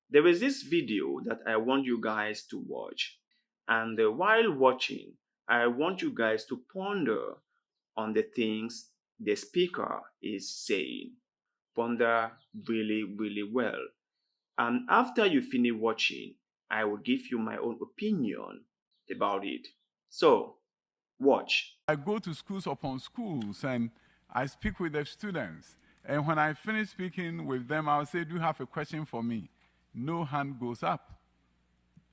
There is this video that I want you guys to watch. And while watching, I want you guys to ponder on the things the speaker is saying. Ponder really, really well. And after you finish watching, I will give you my own opinion about it. So, watch. I go to schools upon schools and I speak with the students. And when I finish speaking with them, I'll say, do you have a question for me? No hand goes up.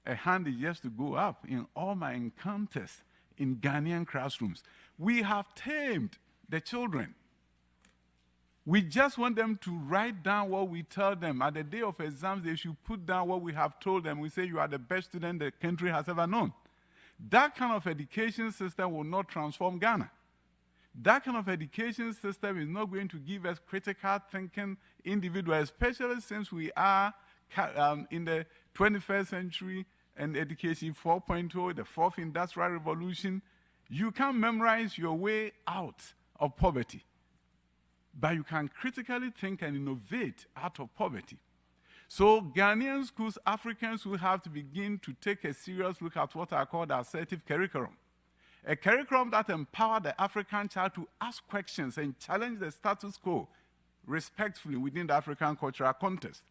A hand is just to go up. In all my encounters in Ghanaian classrooms, we have tamed the children. We just want them to write down what we tell them. At the day of exams, they should put down what we have told them. We say, you are the best student the country has ever known. That kind of education system will not transform Ghana. That kind of education system is not going to give us critical thinking individuals, especially since we are in the 21st century and education 4.0, the fourth industrial revolution. You can't memorize your way out of poverty, but you can critically think and innovate out of poverty. So Ghanaian schools, Africans will have to begin to take a serious look at what I call the assertive curriculum. A curriculum that empowers the African child to ask questions and challenge the status quo respectfully within the African cultural context.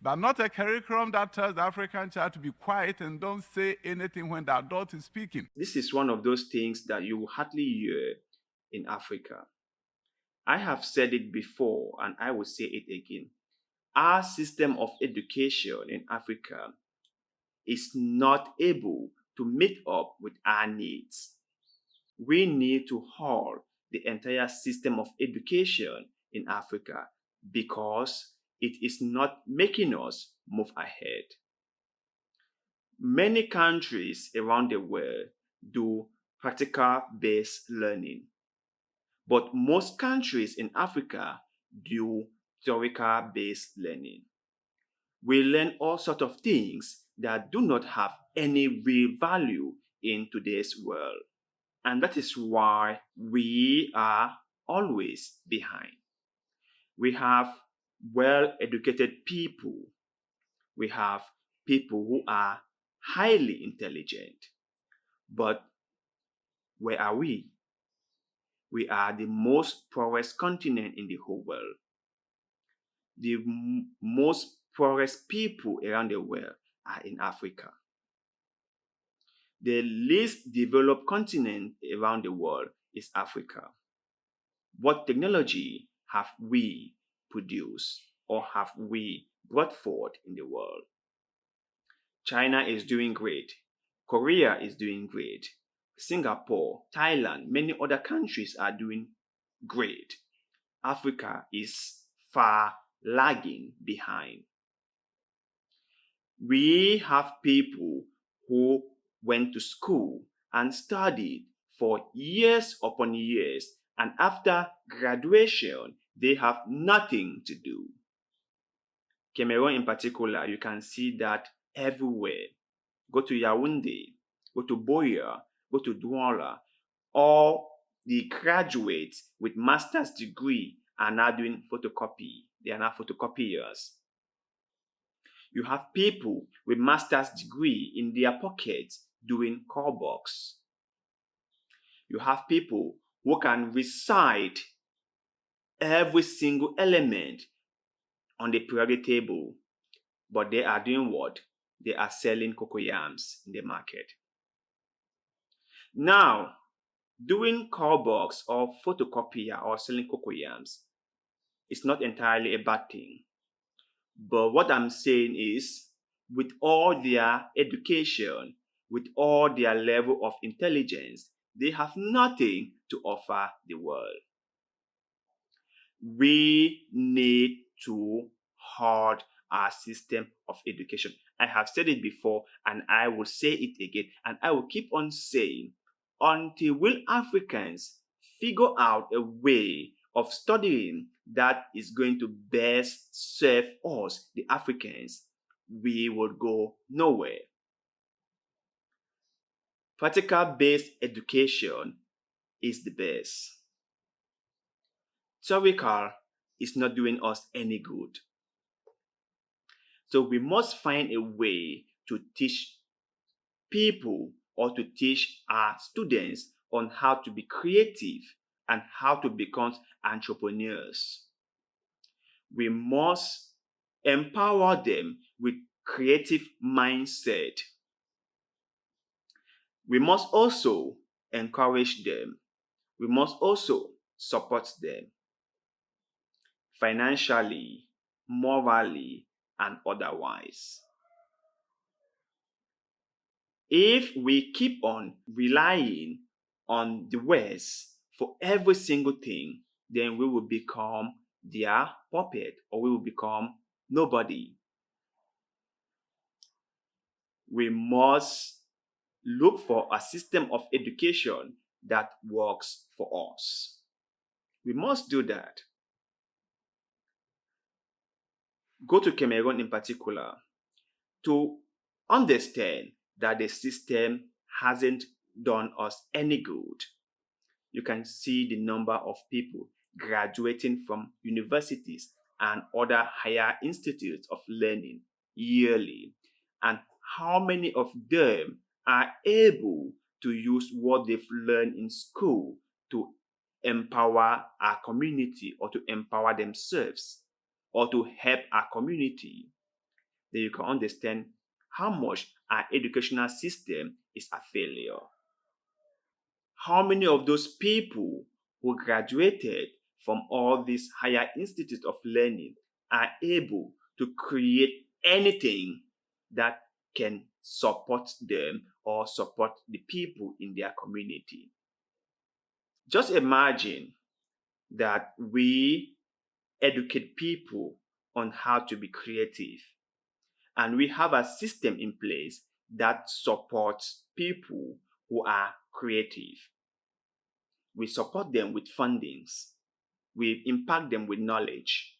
But not a curriculum that tells the African child to be quiet and don't say anything when the adult is speaking. This is one of those things that you hardly hear in Africa. I have said it before and I will say it again. Our system of education in Africa is not able to meet up with our needs. We need to halt the entire system of education in Africa because it is not making us move ahead. Many countries around the world do practical based learning, but most countries in Africa do theoretical based learning. We learn all sorts of things that do not have any real value in today's world. And that is why we are always behind. We have well educated people. We have people who are highly intelligent. But where are we? We are the most poorest continent in the whole world. The most poorest people around the world are in Africa. The least developed continent around the world is Africa. What technology have we produced or have we brought forward in the world? China is doing great. Korea is doing great. Singapore, Thailand, many other countries are doing great. Africa is far lagging behind. We have people who went to school and studied for years upon years, and after graduation, they have nothing to do. Cameroon in particular, you can see that everywhere. Go to Yaoundé, go to Boya, go to Douala. All the graduates with master's degree are now doing photocopy. They are now photocopiers. You have people with master's degree in their pockets doing call box. You have people who can recite every single element on the periodic table, but they are doing what? They are selling cocoyams in the market. Now, doing call box or photocopier or selling cocoyams is not entirely a bad thing. But what I'm saying is, with all their education, with all their level of intelligence, they have nothing to offer the world. We need to halt our system of education. I have said it before and I will say it again and I will keep on saying until we Africans figure out a way of studying that is going to best serve us, the Africans, we will go nowhere. Practical based education is the best. Theoretical is not doing us any good. So we must find a way to teach people or to teach our students on how to be creative and how to become entrepreneurs. We must empower them with creative mindset. We must also encourage them. We must also support them financially, morally, and otherwise. If we keep on relying on the West for every single thing, then we will become their puppet or we will become nobody. We must look for a system of education that works for us. We must do that. Go to Cameroon in particular to understand that the system hasn't done us any good. You can see the number of people graduating from universities and other higher institutes of learning yearly, and how many of them are able to use what they've learned in school to empower our community or to empower themselves or to help our community. Then you can understand how much our educational system is a failure. How many of those people who graduated from all these higher institutes of learning are able to create anything that can support them or support the people in their community? Just imagine that we educate people on how to be creative and we have a system in place that supports people who are creative. We support them with fundings. We impact them with knowledge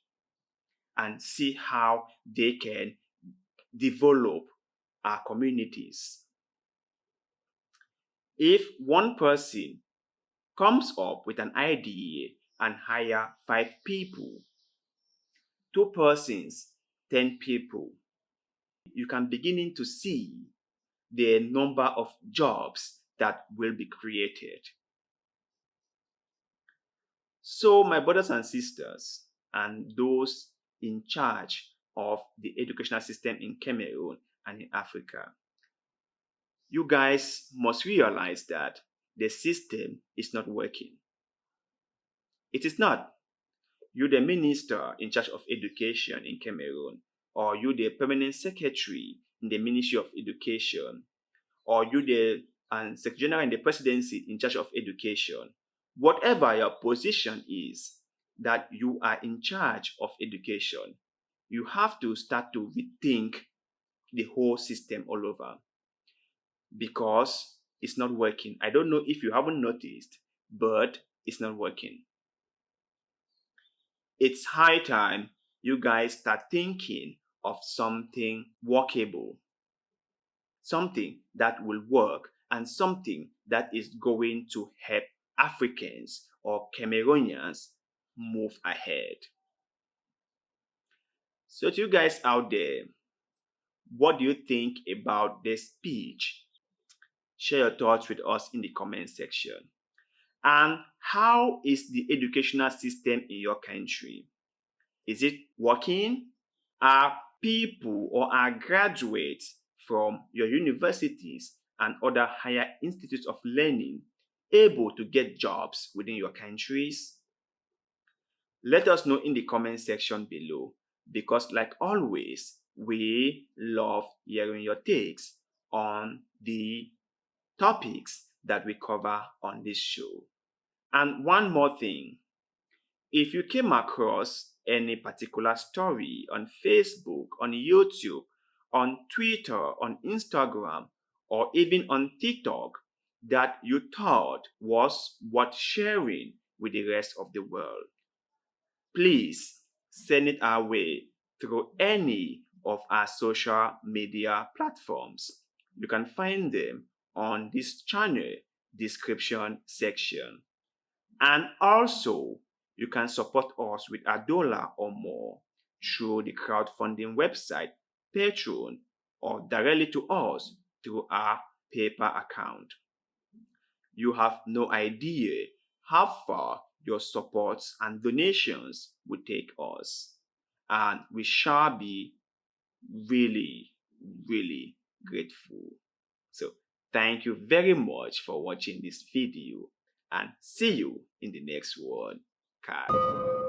and see how they can develop our communities. If one person comes up with an idea and hire 5 people, 2 persons, 10 people, you can begin to see the number of jobs that will be created. So, my brothers and sisters, and those in charge of the educational system in Cameroon and in Africa, you guys must realize that the system is not working. It is not. You, the minister in charge of education in Cameroon, or you, the permanent secretary in the Ministry of Education, or you, the Secretary General in the presidency in charge of education, whatever your position is, that you are in charge of education, you have to start to rethink the whole system all over because it's not working. I don't know if you haven't noticed, but it's not working. It's high time you guys start thinking of something workable, something that will work, and something that is going to help Africans or Cameroonians move ahead. So, to you guys out there, what do you think about this speech? Share your thoughts with us in the comment section. And how is the educational system in your country? Is it working? Are people or are graduates from your universities and other higher institutes of learning able to get jobs within your countries? Let us know in the comment section below because, like always, we love hearing your takes on the topics that we cover on this show. And one more thing, if you came across any particular story on Facebook, on YouTube, on Twitter, on Instagram, or even on TikTok that you thought was worth sharing with the rest of the world, please send it our way through any of our social media platforms. You can find them on this channel description section. And also, you can support us with $1 or more through the crowdfunding website Patreon, or directly to us through our PayPal account. You have no idea how far your supports and donations will take us, and we shall be really, really grateful. So, thank you very much for watching this video, and see you in the next one. Cut.